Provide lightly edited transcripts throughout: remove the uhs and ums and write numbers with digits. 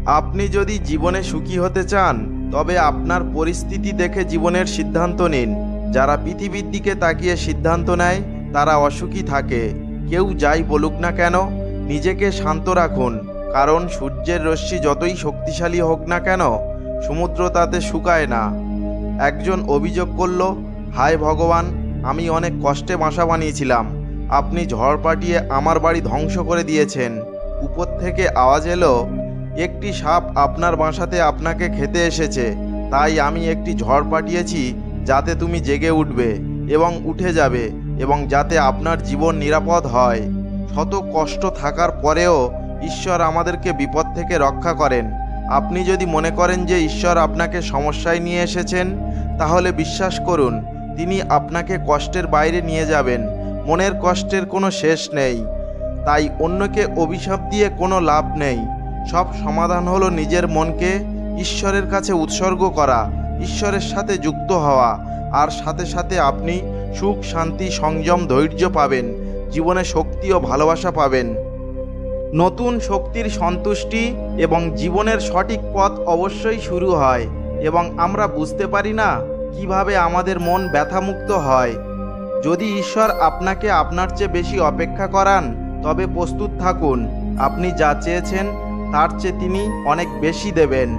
আপনি যদি জীবনে সুখী হতে চান তবে আপনার পরিস্থিতি দেখে জীবনের সিদ্ধান্ত নিন। যারা পৃথিবীর দিকে তাকিয়ে সিদ্ধান্ত নেয় তারা অসুখী থাকে। কেউ যাই বলুক না কেন নিজেকে শান্ত রাখুন, কারণ সূর্যের রশ্মি যতই শক্তিশালী হোক না কেন সমুদ্র তাতে শুকায় না। একজন অভিযোগ করল, হায় ভগবান, আমি অনেক কষ্টে বাসা বানিয়েছিলাম, আপনি ঝড় পাঠিয়ে আমার বাড়ি ধ্বংস করে দিয়েছেন। উপর থেকে আওয়াজ এলো, একটি সাপ আপনার বাসাতে আপনাকে খেতে এসেছে, তাই আমি একটি ঝড় পাঠিয়েছি যাতে তুমি জেগে উঠবে এবং উঠে যাবে এবং যাতে আপনার জীবন নিরাপদ হয়। শত কষ্ট থাকার পরেও ঈশ্বর আমাদেরকে বিপদ থেকে রক্ষা করেন। আপনি যদি মনে করেন যে ঈশ্বর আপনাকে সমস্যায় নিয়ে এসেছেন, তাহলে বিশ্বাস করুন তিনি আপনাকে কষ্টের বাইরে নিয়ে যাবেন। মনের কষ্টের কোনো শেষ নেই, তাই অন্যকে অভিশাপ দিয়ে কোনো লাভ নেই। সব সমাধান হলো নিজের মনকে ঈশ্বরের কাছে উৎসর্গ করা, ঈশ্বরের সাথে যুক্ত হওয়া, আর সাথে সাথে আপনি সুখ, শান্তি, সংযম, ধৈর্য পাবেন, জীবনে শক্তি ও ভালোবাসা পাবেন। নতুন শক্তির সন্তুষ্টি এবং জীবনের সঠিক পথ অবশ্যই শুরু হয়, এবং আমরা বুঝতে পারি না কিভাবে আমাদের মন ব্যথামুক্ত হয়। যদি ঈশ্বর আপনাকে আপনার চেয়ে বেশি অপেক্ষা করান তবে প্রস্তুত থাকুন। আপনি যা চেয়েছেন তার চেয়ে তিনি অনেক বেশি দেবেন।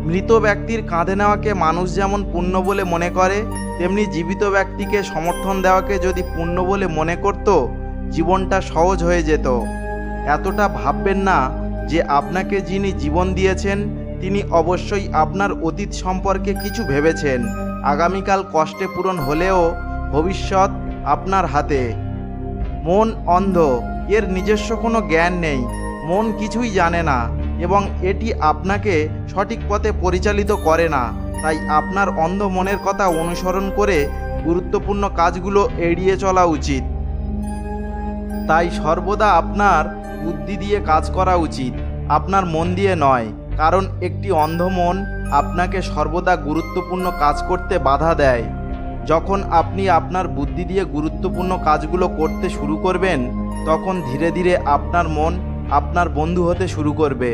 মৃত ব্যক্তির কাঁধে নেওয়াকে মানুষ যেমন পুণ্য বলে মনে করে, তেমনি জীবিত ব্যক্তিকে সমর্থন দেওয়াকে যদি পুণ্য বলে মনে করত, জীবনটা সহজ হয়ে যেত। এতটা ভাববেন না যে আপনাকে যিনি জীবন দিয়েছেন তিনি অবশ্যই আপনার অতীত সম্পর্কে কিছু ভেবেছেন। আগামীকাল কষ্টে পূরণ হলেও ভবিষ্যৎ আপনার হাতে। মন অন্ধ, এর নিজস্ব কোনো জ্ঞান নেই, মন কিছুই জানে না এবং এটি আপনাকে সঠিক পথে পরিচালিত করে না। তাই আপনার অন্ধ মনের কথা অনুসরণ করে গুরুত্বপূর্ণ কাজগুলো এড়িয়ে চলা উচিত। তাই সর্বদা আপনার বুদ্ধি দিয়ে কাজ করা উচিত, আপনার মন দিয়ে নয়, কারণ একটি অন্ধ মন আপনাকে সর্বদা গুরুত্বপূর্ণ কাজ করতে বাধা দেয়। যখন আপনি আপনার বুদ্ধি দিয়ে গুরুত্বপূর্ণ কাজগুলো করতে শুরু করবেন, তখন ধীরে ধীরে আপনার মন আপনার বন্ধু হতে শুরু করবে।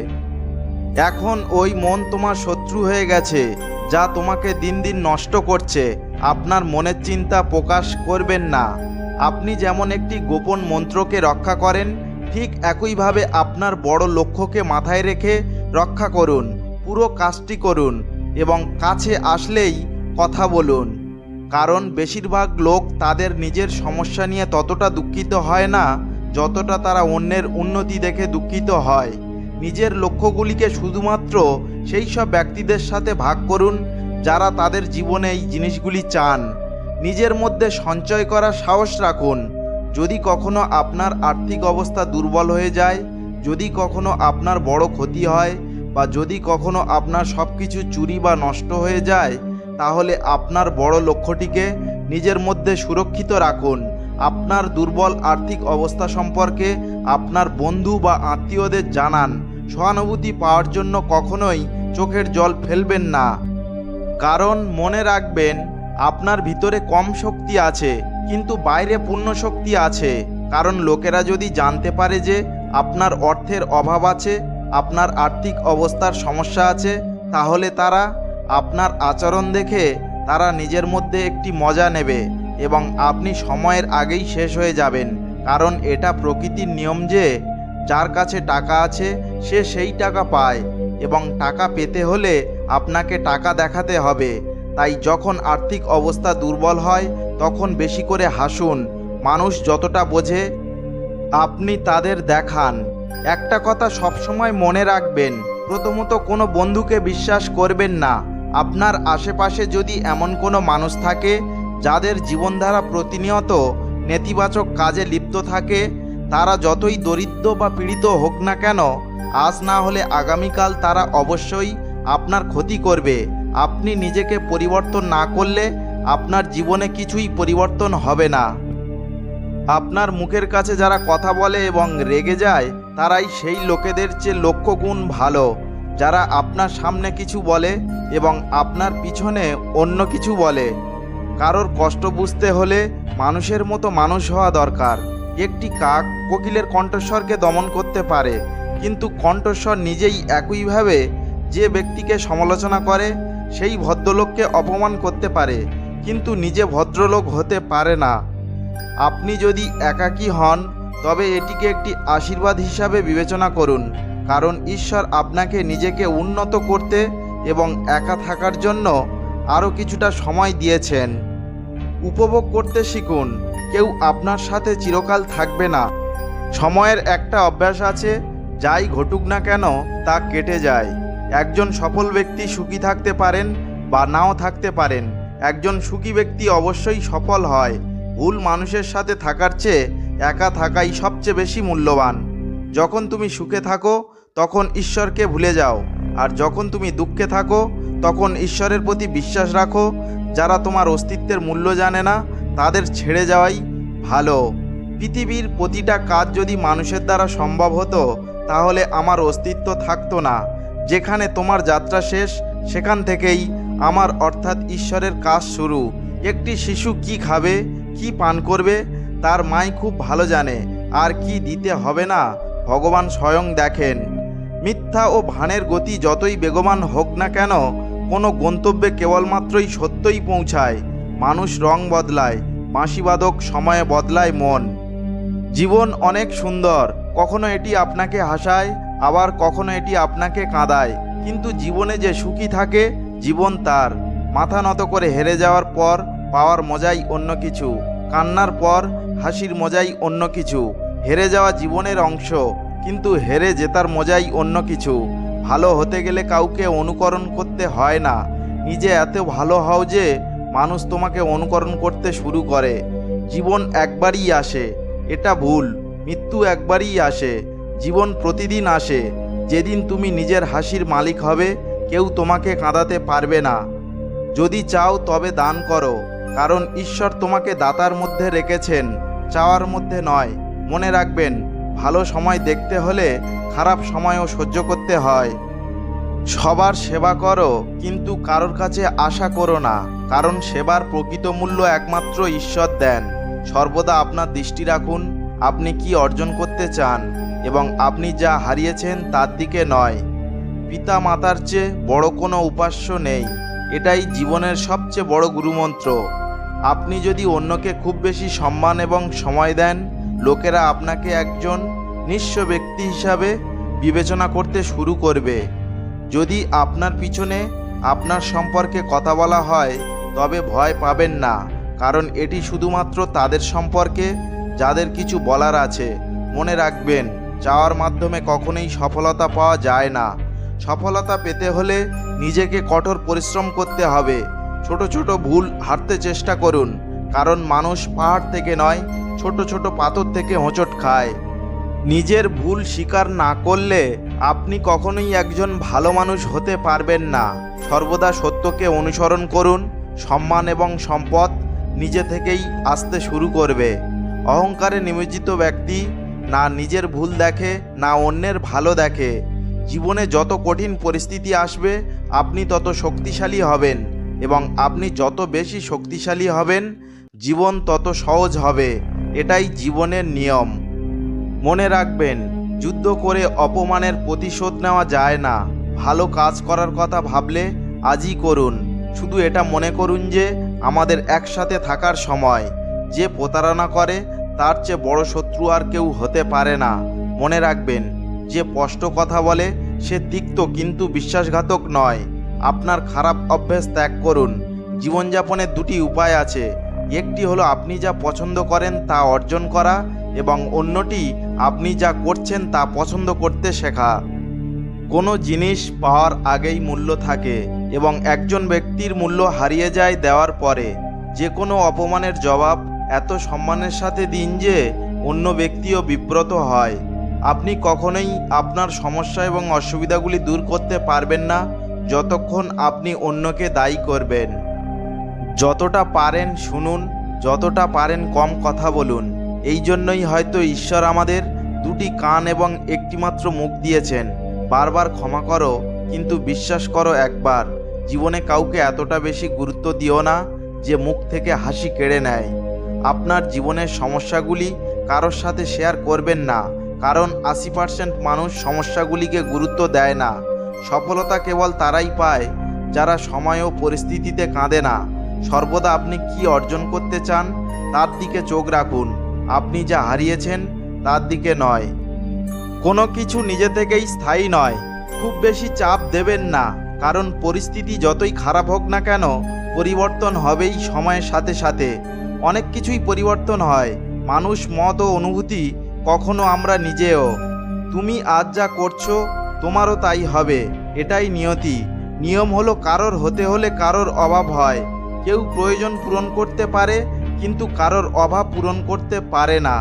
এখন ওই মন তোমার শত্রু হয়ে গেছে, যা তোমাকে দিন দিন নষ্ট করছে। আপনার মনের চিন্তা প্রকাশ করবেন না। আপনি যেমন একটি গোপন মন্ত্রকে রক্ষা করেন, ঠিক একইভাবে আপনার বড় লক্ষ্যকে মাথায় রেখে রক্ষা করুন। পুরো কাজটি করুন এবং কাছে আসলেই কথা বলুন, কারণ বেশিরভাগ লোক তাদের নিজের সমস্যা নিয়ে ততটা দুঃখিত হয় না যতটা তারা অন্যের উন্নতি দেখে দুঃখিত হয়। নিজের লক্ষ্যগুলিকে শুধুমাত্র সেই সব ব্যক্তিদের সাথে ভাগ করুন যারা তাদের জীবনে এই জিনিসগুলি চান। নিজের মধ্যে সঞ্চয় করার সাহস রাখুন। যদি কখনো আপনার আর্থিক অবস্থা দুর্বল হয়ে যায়, যদি কখনো আপনার বড় ক্ষতি হয়, বা যদি কখনো আপনার সব কিছু চুরি বা নষ্ট হয়ে যায়, তাহলে আপনার বড় লক্ষ্যটিকে নিজের মধ্যে সুরক্ষিত রাখুন। আপনার দুর্বল আর্থিক অবস্থা সম্পর্কে আপনার বন্ধু বা আত্মীয়দের জানান। সহানুভূতি পাওয়ার জন্য কখনোই চোখের জল ফেলবেন না, কারণ মনে রাখবেন আপনার ভিতরে কম শক্তি আছে কিন্তু বাইরে পূর্ণ শক্তি আছে। কারণ লোকেরা যদি জানতে পারে যে আপনার অর্থের অভাব আছে, আপনার আর্থিক অবস্থার সমস্যা আছে, তাহলে তারা আপনার আচরণ দেখে তারা নিজের মধ্যে একটি মজা নেবে এবং আপনি সময়ের আগেই শেষ হয়ে যাবেন। কারণ এটা প্রকৃতির নিয়ম যে যার কাছে টাকা আছে সে সেই টাকা পায়, এবং টাকা পেতে হলে আপনাকে টাকা দেখাতে হবে। তাই যখন আর্থিক অবস্থা দুর্বল হয় তখন বেশি করে হাসুন। মানুষ যতটা বোঝে আপনি তাদের দেখান। একটা কথা সবসময় মনে রাখবেন, প্রথমত কোনো বন্ধুকে বিশ্বাস করবেন না। আপনার আশেপাশে যদি এমন কোনো মানুষ থাকে যাদের জীবনধারা প্রতিনিয়ত নেতিবাচক কাজে লিপ্ত থাকে, তারা যতই দরিদ্র বা পীড়িত হোক না কেন, আজ না হলে আগামীকাল তারা অবশ্যই আপনার ক্ষতি করবে। আপনি নিজেকে পরিবর্তন না করলে আপনার জীবনে কিছুই পরিবর্তন হবে না। আপনার মুখের কাছে যারা কথা বলে এবং রেগে যায়, তারাই সেই লোকেদের চেয়ে লক্ষ গুণ ভালো যারা আপনার সামনে কিছু বলে এবং আপনার পিছনে অন্য কিছু বলে। কারোর কষ্ট বুঝতে হলে মানুষের মতো মানুষ হওয়া দরকার। একটি কাক কোকিলের কণ্ঠস্বরকে দমন করতে পারে, কিন্তু কণ্ঠস্বর নিজেই একইভাবে যে ব্যক্তিকে সমালোচনা করে সেই ভদ্রলোককে অপমান করতে পারে, কিন্তু নিজে ভদ্রলোক হতে পারে না। আপনি যদি একাকী হন তবে এটিকে একটি আশীর্বাদ হিসাবে বিবেচনা করুন, কারণ ঈশ্বর আপনাকে নিজেকে উন্নত করতে এবং একা থাকার জন্য আরও কিছুটা সময় দিয়েছেন। উপভোগ করতে শিখুন, কেউ আপনার সাথে চিরকাল থাকবে না। সময়ের একটা অভ্যাস আছে, যাই ঘটুক না কেন তা কেটে যায়। একজন সফল ব্যক্তি সুখী থাকতে পারেন বা নাও থাকতে পারেন। একজন সুখী ব্যক্তি অবশ্যই সফল হয়। ভুল মানুষের সাথে থাকার চেয়ে একা থাকাই সবচেয়ে বেশি মূল্যবান। যখন তুমি সুখে থাকো তখন ঈশ্বরকে ভুলে যাও, আর যখন তুমি দুঃখে থাকো তখন ঈশ্বরের প্রতি বিশ্বাস রাখো। যারা তোমার অস্তিত্বের মূল্য জানে না তাদের ছেড়ে যাওয়াই ভালো। পৃথিবীর প্রতিটা কাজ যদি মানুষের দ্বারা সম্ভব হতো তাহলে আমার অস্তিত্ব থাকতো না। যেখানে তোমার যাত্রা শেষ সেখান থেকেই আমার অর্থাৎ ঈশ্বরের কাজ শুরু। একটি শিশু কি খাবে, কি পান করবে তার মাই খুব ভালো জানে, আর কি দিতে হবে না ভগবান স্বয়ং দেখেন। মিথ্যা ও ভানের গতি যতই বেগবান হোক না কেন, কোনো গন্তব্যে কেবলমাত্রই সত্যই পৌঁছায়। মানুষ রং বদলায়, বাঁশিবাদক সময়ে বদলায় মন। জীবন অনেক সুন্দর, কখনো এটি আপনাকে হাসায়, আবার কখনো এটি আপনাকে কাঁদায়, কিন্তু জীবনে যে সুখী থাকে জীবন তার। মাথা নত করে হেরে যাওয়ার পর পাওয়ার মজাই অন্য কিছু, কান্নার পর হাসির মজাই অন্য কিছু। হেরে যাওয়া জীবনের অংশ, কিন্তু হেরে জেতার মজাই অন্য কিছু। ভালো হতে গেলে কাউকে অনুকরণ করতে হয় না, নিজে এত ভালো হও যে মানুষ তোমাকে অনুকরণ করতে শুরু করে। জীবন একবারই আসে, এটা ভুল। মৃত্যু একবারই আসে, জীবন প্রতিদিন আসে। যেদিন তুমি নিজের হাসির মালিক হবে কেউ তোমাকে কাঁদাতে পারবে না। যদি চাও তবে দান করো, কারণ ঈশ্বর তোমাকে দাতার মধ্যে রেখেছেন, চাওয়ার মধ্যে নয়। মনে রাখবেন, ভালো সময় দেখতে হলে খারাপ সময়ও সহ্য করতে হয়। সবার সেবা করো, কিন্তু কারোর কাছে আশা করো না, কারণ সেবার প্রকৃত মূল্য একমাত্র ঈশ্বর দেন। সর্বদা আপনার দৃষ্টি রাখুন আপনি কি অর্জন করতে চান, এবং আপনি যা হারিয়েছেন তার দিকে নয়। পিতা মাতার চেয়ে বড় কোনো উপাস্য নেই, এটাই জীবনের সবচেয়ে বড় গুরুমন্ত্র। আপনি যদি অন্যকে খুব বেশি সম্মান এবং সময় দেন, লোকেরা আপনাকে একজন নিঃস্ব ব্যক্তি হিসাবে বিবেচনা করতে শুরু করবে। যদি আপনার পিছনে আপনার সম্পর্কে কথা বলা হয় তবে ভয় পাবেন না, কারণ এটি শুধুমাত্র তাদের সম্পর্কে যাদের কিছু বলার আছে। মনে রাখবেন, চাওয়ার মাধ্যমে কখনোই সফলতা পাওয়া যায় না। সফলতা পেতে হলে নিজেকে কঠোর পরিশ্রম করতে হবে। ছোট ছোট ভুল হারতে চেষ্টা করুন, কারণ মানুষ পাহাড় থেকে নয়, ছোট ছোট পাথর থেকে হোঁচট খায়। নিজের ভুল স্বীকার না করলে আপনি কখনোই একজন ভালো মানুষ হতে পারবেন না। সর্বদা সত্যকে অনুসরণ করুন, সম্মান এবং সম্পদ নিজে থেকেই আসতে শুরু করবে। অহংকারে নিমজ্জিত ব্যক্তি না নিজের ভুল দেখে না অন্যের ভালো দেখে। জীবনে যত কঠিন পরিস্থিতি আসবে আপনি তত শক্তিশালী হবেন, এবং আপনি যত বেশি শক্তিশালী হবেন জীবন তত সহজ হবে। এটাই জীবনের নিয়ম। মনে রাখবেন, যুদ্ধ করে অপমানের প্রতিশোধ নেওয়া যায় না। ভালো কাজ করার কথা ভাবলে আজই করুন। শুধু এটা মনে করুন যে আমাদের একসাথে থাকার সময়। যে প্রতারণা করে তার চেয়ে বড় শত্রু আর কেউ হতে পারে না। মনে রাখবেন, যে স্পষ্ট কথা বলে সে তিক্ত কিন্তু বিশ্বাসঘাতক নয়। আপনার খারাপ অভ্যাস ত্যাগ করুন। জীবনযাপনের দুটি উপায় আছে, একটি হলো আপনি যা পছন্দ করেন তা অর্জন করা, এবং অন্যটি আপনি যা করছেন তা পছন্দ করতে শেখা। কোনো জিনিস পাওয়ার আগেই মূল্য থাকে, এবং একজন ব্যক্তির মূল্য হারিয়ে যায় দেওয়ার পরে। যে কোনো অপমানের জবাব এত সম্মানের সাথে দিন যে অন্য ব্যক্তিও বিব্রত হয়। আপনি কখনোই আপনার সমস্যা এবং অসুবিধাগুলি দূর করতে পারবেন না যতক্ষণ আপনি অন্যকে দায়ী করবেন। যতটা পারেন শুনুন, যতটা পারেন কম কথা বলুন। এই জন্যই হয়তো ঈশ্বর আমাদের দুটি কান এবং একটিমাত্র মুখ দিয়েছেন। বারবার ক্ষমা করো, কিন্তু বিশ্বাস করো একবার। জীবনে কাউকে এতটা বেশি গুরুত্ব দিও না যে মুখ থেকে হাসি কেড়ে নেয়। আপনার জীবনের সমস্যাগুলি কারোর সাথে শেয়ার করবেন না, কারণ 80% মানুষ সমস্যাগুলিকে গুরুত্ব দেয় না। সফলতা কেবল তারাই পায় যারা সময় ও পরিস্থিতিতে কাঁদে না। সর্বদা আপনি কি অর্জন করতে চান তার দিকে চোখ রাখুন, আপনি যা হারিয়েছেন তার দিকে নয়। কোনো কিছু নিজে থেকেই স্থায়ী নয়। খুব বেশি চাপ দেবেন না, কারণ পরিস্থিতি যতই খারাপ হোক না কেন পরিবর্তন হবেই সময়ের সাথে সাথে। অনেক কিছুই পরিবর্তন হয়, মানুষ, মত ও অনুভূতি, কখনো আমরা নিজেও। তুমি আজ যা করছো তোমারও তাই হবে, এটাই নিয়তি। নিয়ম হলো কারোর হতে হলে কারোর অভাব হয়। কেউ প্রয়োজন পূরণ করতে পারে কিন্তু কারোর অভাব পূরণ করতে পারে না।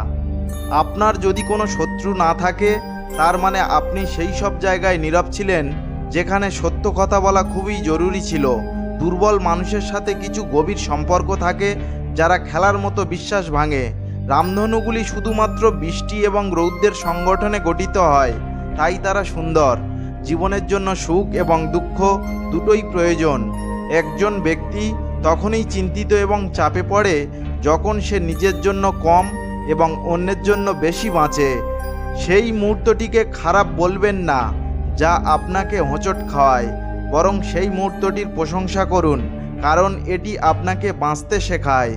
আপনার যদি কোনো শত্রু না থাকে তার মানে আপনি সেই সব জায়গায় নীরব ছিলেন যেখানে সত্য কথা বলা খুবই জরুরি ছিল। দুর্বল মানুষের সাথে কিছু গভীর সম্পর্ক থাকে যারা খেলার মতো বিশ্বাস ভাঙে। রামধনুগুলি শুধুমাত্র বৃষ্টি এবং রৌদ্রের সংগঠনে গঠিত হয়, তাই তারা সুন্দর। জীবনের জন্য সুখ এবং দুঃখ দুটোই প্রয়োজন। একজন ব্যক্তি তখনই চিন্তিত এবং চাপে পড়ে যখন সে নিজের জন্য কম এবং অন্যের জন্য বেশি বাঁচে। সেই মুহূর্তটিকে খারাপ বলবেন না যা আপনাকে হোঁচট খাওয়ায়, বরং সেই মুহূর্তটির প্রশংসা করুন, কারণ এটি আপনাকে বাঁচতে শেখায়।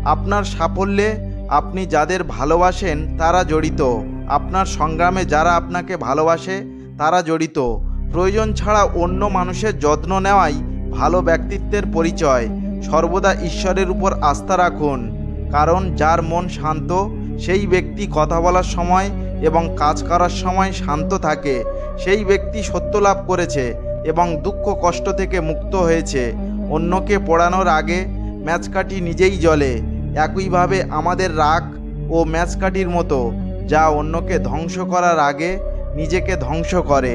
আপনার সাফল্যে আপনি যাদের ভালোবাসেন তারা জড়িত। আপনার সংগ্রামে যারা আপনাকে ভালোবাসে তারা জড়িত। প্রয়োজন ছাড়া অন্য মানুষের যত্ন নেওয়াই ভালো ব্যক্তিত্বের পরিচয়। সর্বদা ঈশ্বরের উপর আস্থা রাখুন, কারণ যার মন শান্ত সেই ব্যক্তি কথা বলার সময় এবং কাজ করার সময় শান্ত থাকে। সেই ব্যক্তি সত্য লাভ করেছে এবং দুঃখ কষ্ট থেকে মুক্ত হয়েছে। অন্যকে পড়ানোর আগে ম্যাচকাঠি নিজেই জ্বলে। একইভাবে আমাদের রাগ ও ম্যাচকাঠির মতো, যা অন্যকে ধ্বংস করার আগে নিজেকে ধ্বংস করে।